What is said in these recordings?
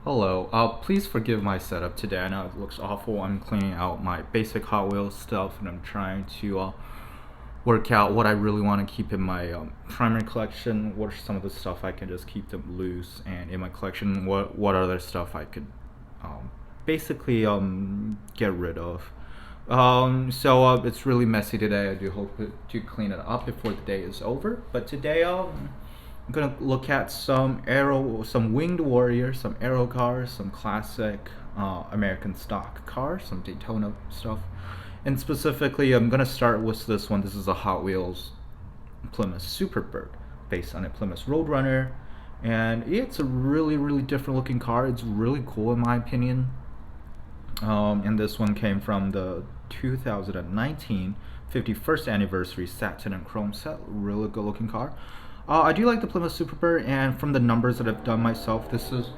Hello, please forgive my setup today. I know it looks awful. I'm cleaning out my basic Hot Wheels stuff and I'm trying to work out what I really want to keep in my primary collection, what are some of the stuff I can just keep them loose, and in my collection, what other stuff I could basically get rid of. It's really messy today. I do hope to clean it up before the day is over. But today, I'm gonna look at some winged warriors, some aero cars, some classic American stock cars, some Daytona stuff, and specifically, I'm gonna start with this one. This is a Hot Wheels Plymouth Superbird, based on a Plymouth Roadrunner, and it's a really different looking car. It's really cool in my opinion. And this one came from the 2019 51st anniversary satin and chrome set. Really good looking car. I do like the Plymouth Superbird, and from the numbers that I've done myself, this is,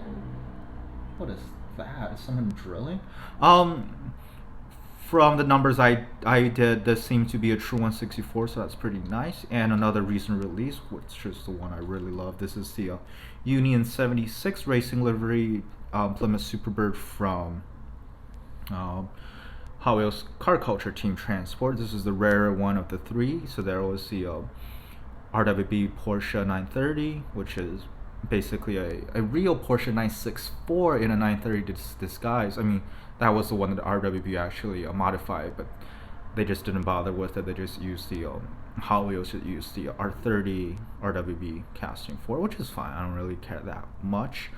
what is that? Is someone drilling? From the numbers I did, this seemed to be a true 164, so that's pretty nice. And another recent release, which is the one I really love. This is the Union 76 Racing Livery Plymouth Superbird from Hot Wheels Car Culture Team Transport. This is the rarer one of the three. So there was the RWB Porsche 930, which is basically a real Porsche 964 in a 930 disguise. I mean, that was the one that RWB actually modified, but they just didn't bother with it. They just used the Hot Wheels that used the R30 RWB casting for it, which is fine. I don't really care that much.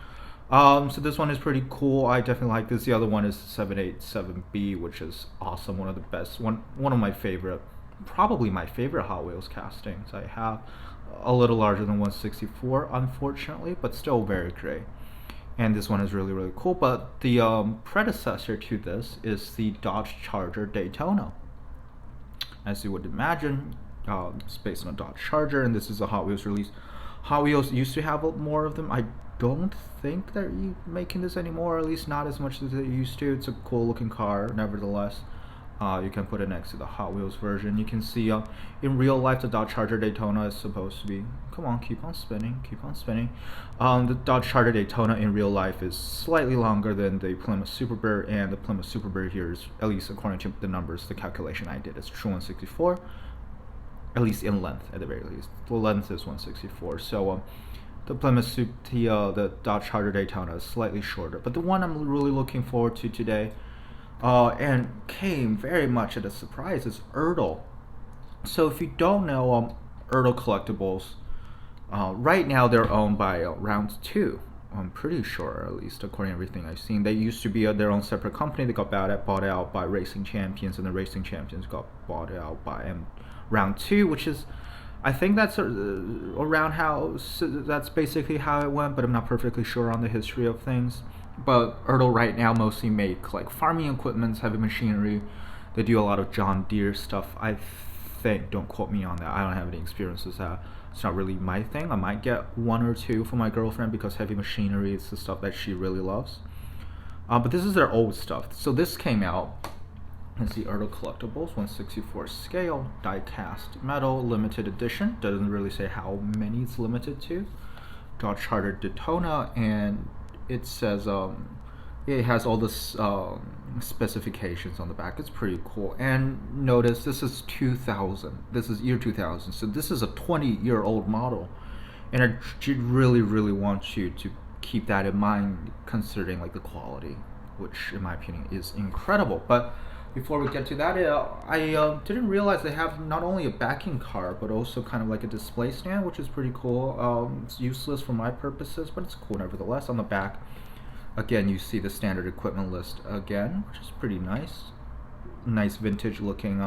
So this one is pretty cool. I definitely like this. The other one is 787B, which is awesome. One of the best. One of my favorite. Probably my favorite Hot Wheels castings I have. A little larger than 164, unfortunately, but still very great. And this one is really cool. But the predecessor to this is the Dodge Charger Daytona. As you would imagine, it's based on a Dodge Charger, and this is a Hot Wheels release. Hot Wheels used to have more of them. I don't think they're making this anymore, or at least not as much as they used to. It's a cool looking car, nevertheless. You can put it next to the Hot Wheels version. You can see in real life the Dodge Charger Daytona is supposed to be, come on, keep on spinning. The Dodge Charger Daytona in real life is slightly longer than the Plymouth Superbird, and the Plymouth Superbird here is, at least according to the numbers, the calculation I did, is true 164, at least in length, at the very least. The length is 164, so the the Dodge Charger Daytona is slightly shorter. But the one I'm really looking forward to today, and came very much at a surprise, is ERTL. So if you don't know, ERTL Collectibles, right now they're owned by Round 2. I'm pretty sure, at least according to everything I've seen. They used to be their own separate company. They got bought out by Racing Champions, and the Racing Champions got bought out by Round 2, which is, I think that's around how, that's basically how it went, but I'm not perfectly sure on the history of things. But ERTL right now mostly make like farming equipment, heavy machinery. They do a lot of John Deere stuff, I think. Don't quote me on that. I don't have any experience with that. It's not really my thing. I might get one or two for my girlfriend because heavy machinery is the stuff that she really loves. But this is their old stuff. So this came out. It's the ERTL Collectibles 1/64 scale, die-cast metal, limited edition. Doesn't really say how many it's limited to. Dodge Charger Daytona, and it says it has all the specifications on the back. It's pretty cool. And notice this is 2000. This is year 2000. So this is a 20-year-old model, and I really want you to keep that in mind, considering like the quality, which in my opinion is incredible. But before we get to that, I didn't realize they have not only a backing car, but also kind of like a display stand, which is pretty cool. It's useless for my purposes, but it's cool nevertheless. On the back, again, you see the standard equipment list again, which is pretty nice. Nice vintage looking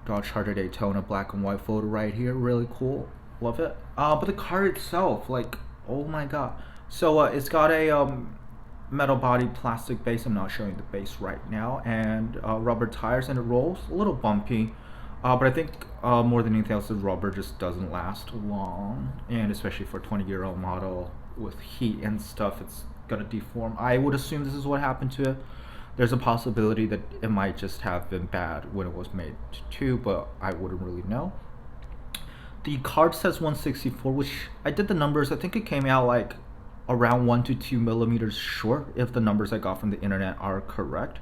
Dodge Charger Daytona black and white photo right here. Really cool. Love it. But the car itself, like, oh my god. So it's got a metal body, plastic base. I'm not showing the base right now, and rubber tires, and it rolls a little bumpy, but I think more than anything else, the rubber just doesn't last long, and especially for a 20-year-old model with heat and stuff, it's gonna deform. I would assume this is what happened to it. There's a possibility that it might just have been bad when it was made too, but I wouldn't really know. The card says 164, which I did the numbers. I think it came out like around 1 to 2 millimeters short if the numbers I got from the internet are correct.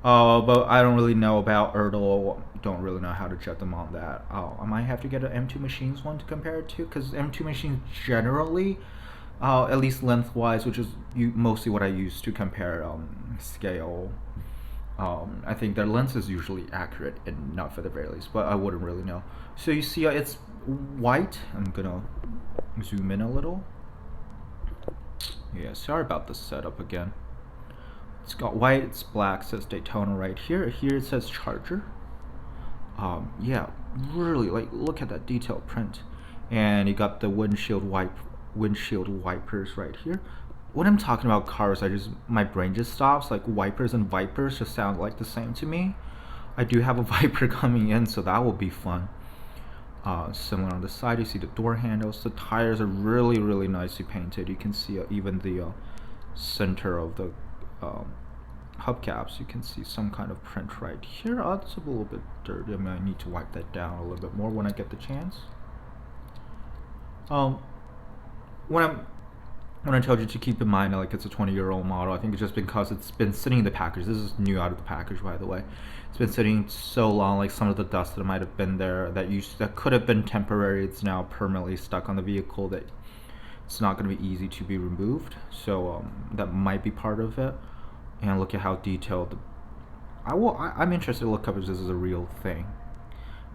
But I don't really know about ERTL. Don't really know how to check them on that. I might have to get an M2 Machines one to compare it to, because M2 Machines generally, at least lengthwise, which is mostly what I use to compare scale. I think their lens is usually accurate enough at the very least, but I wouldn't really know. So you see, it's white. I'm gonna zoom in a little. Yeah, sorry about the setup again. It's got white, it's black, it says Daytona right here. Here it says Charger. Yeah, really, like, look at that detailed print. And you got the windshield wipers right here. When I'm talking about cars, my brain just stops. Like, wipers and vipers just sound like the same to me. I do have a Viper coming in, so that will be fun. Similar on the side, you see the door handles. The tires are really, really nicely painted. You can see even the center of the hubcaps. You can see some kind of print right here. It's a little bit dirty. I mean, I need to wipe that down a little bit more when I get the chance. When I told you to keep in mind, like, it's a 20-year-old model, I think it's just because it's been sitting in the package. This is new out of the package, by the way. It's been sitting so long, like some of the dust that might have been there that could have been temporary, it's now permanently stuck on the vehicle, that it's not going to be easy to be removed. So that might be part of it. And look at how detailed. I'm interested to look up if this is a real thing.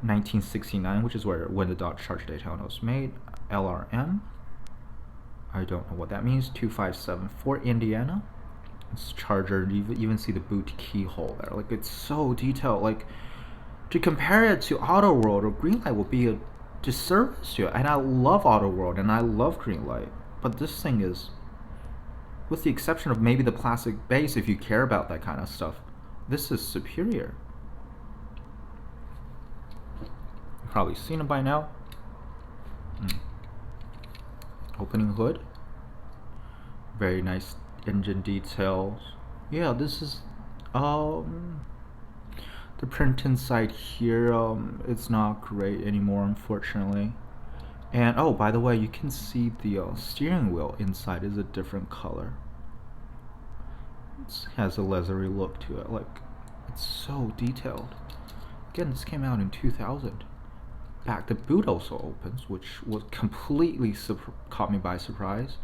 1969, which is when the Dodge Charger Daytona was made. LRM. I don't know what that means. 2574 Indiana. It's Charger. You even see the boot keyhole there. Like, it's so detailed. Like, to compare it to Auto World or Greenlight would be a disservice to it. And I love Auto World and I love Greenlight, but this thing is, with the exception of maybe the plastic base, if you care about that kind of stuff, this is superior. You've probably seen it by now. Opening hood, very nice engine details. Yeah, this is the print inside here. It's not great anymore, unfortunately. And oh, by the way, you can see the steering wheel inside is a different color. It has a leathery look to it. Like, it's so detailed. Again, this came out in 2000. The boot also opens, which was completely caught me by surprise.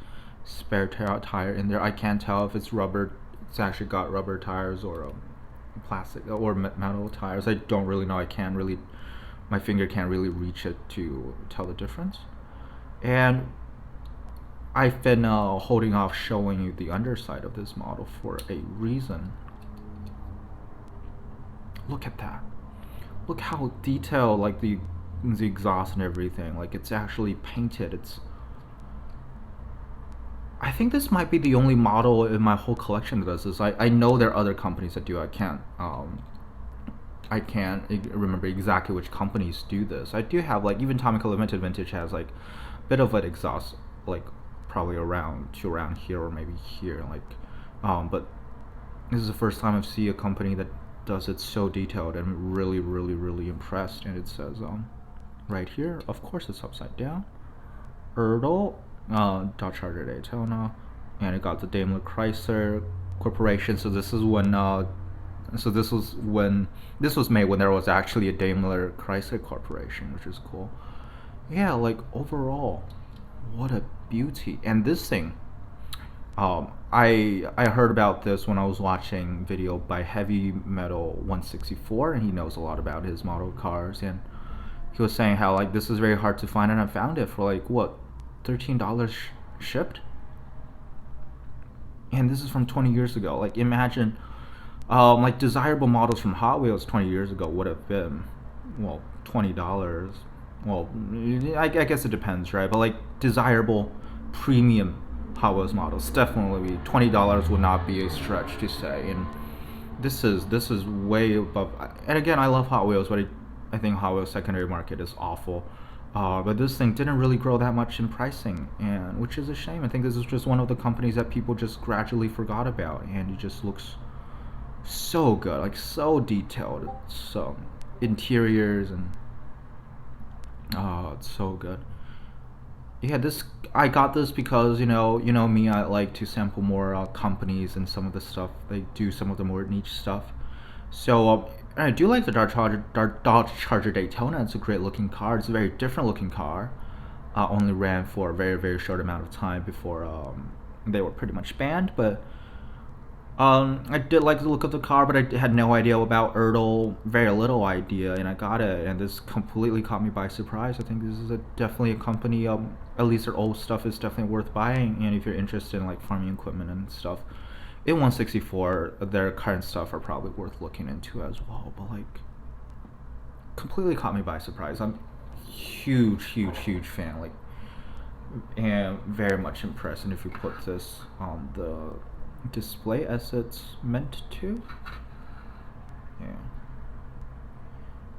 Spare tire in there. I can't tell if it's rubber. It's actually got rubber tires or plastic or metal tires. I don't really know. My finger can't really reach it to tell the difference. And I've been holding off showing you the underside of this model for a reason. Look at that. Look how detailed, like, the exhaust and everything. Like, it's actually painted. I think this might be the only model in my whole collection that does this. I know there are other companies that do. I can't remember exactly which companies do this. I do have, like, even Tomica Limited Vintage has, like, a bit of an exhaust, like, probably around here or maybe here, like, but this is the first time I've seen a company that does it so detailed, and I'm really, really, really impressed. And it says right here, of course it's upside down, ERTL, Dodge Charger Daytona, and it got the Daimler Chrysler Corporation. So this was made when there was actually a Daimler Chrysler Corporation, which is cool. Yeah, like, overall, what a beauty. And this thing, I heard about this when I was watching video by Heavy Metal 164, and he knows a lot about his model cars, and he was saying how, like, this is very hard to find, and I found it for, like, what, $13 shipped? And this is from 20 years ago. Like, imagine, like, desirable models from Hot Wheels 20 years ago would have been, well, $20. Well, I guess it depends, right? But, like, desirable premium Hot Wheels models, definitely $20 would not be a stretch to say. And this is way above. And again, I love Hot Wheels, but I think Hot Wheels secondary market is awful. But this thing didn't really grow that much in pricing, and which is a shame. I think this is just one of the companies that people just gradually forgot about, and it just looks so good, like, so detailed. So interiors, and it's so good. yeah, this I got this because you know me, I like to sample more companies and some of the stuff they do, some of the more niche stuff. So I do like the Dodge Charger Daytona. It's a great looking car. It's a very different looking car. Only ran for a very short amount of time before they were pretty much banned. But I did like the look of the car, but I had no idea about ERTL, very little idea, and I got it, and this completely caught me by surprise. I think this is definitely a company. At least their old stuff is definitely worth buying, and if you're interested in like farming equipment and stuff, in 164, their current stuff are probably worth looking into as well. But like, completely caught me by surprise. I'm huge fan. Like, and very much impressed. And if you put this on the display as it's meant to, yeah.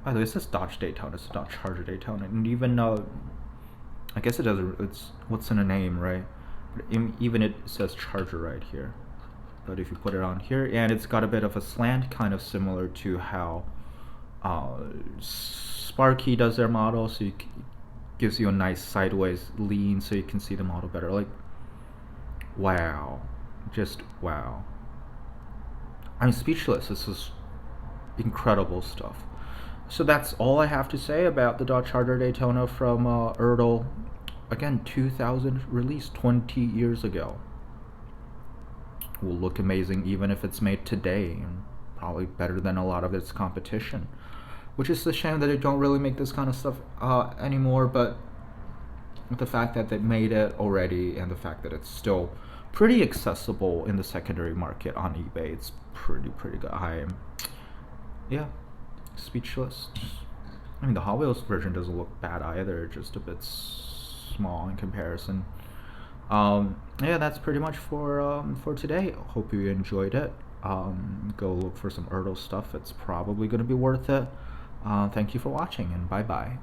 By the way, it says Dodge Daytona. It's Dodge Charger Daytona, and even I guess it doesn't. It's what's in a name, right? But even it says Charger right here. But if you put it on here, and it's got a bit of a slant, kind of similar to how Sparky does their model, so gives you a nice sideways lean, so you can see the model better. Like, wow. Just wow. I'm speechless. This is incredible stuff. So that's all I have to say about the Dodge Charger Daytona from ERTL. Again, 2000 release, 20 years ago. Will look amazing even if it's made today, and probably better than a lot of its competition. Which is a shame that they don't really make this kind of stuff anymore, but the fact that they made it already, and the fact that it's still pretty accessible in the secondary market on eBay, it's pretty good. Yeah, speechless. I mean, the Hot Wheels version doesn't look bad either, just a bit small in comparison. Yeah, that's pretty much for today. Hope you enjoyed it. Go look for some ERTL stuff. It's probably going to be worth it. Thank you for watching, and bye bye.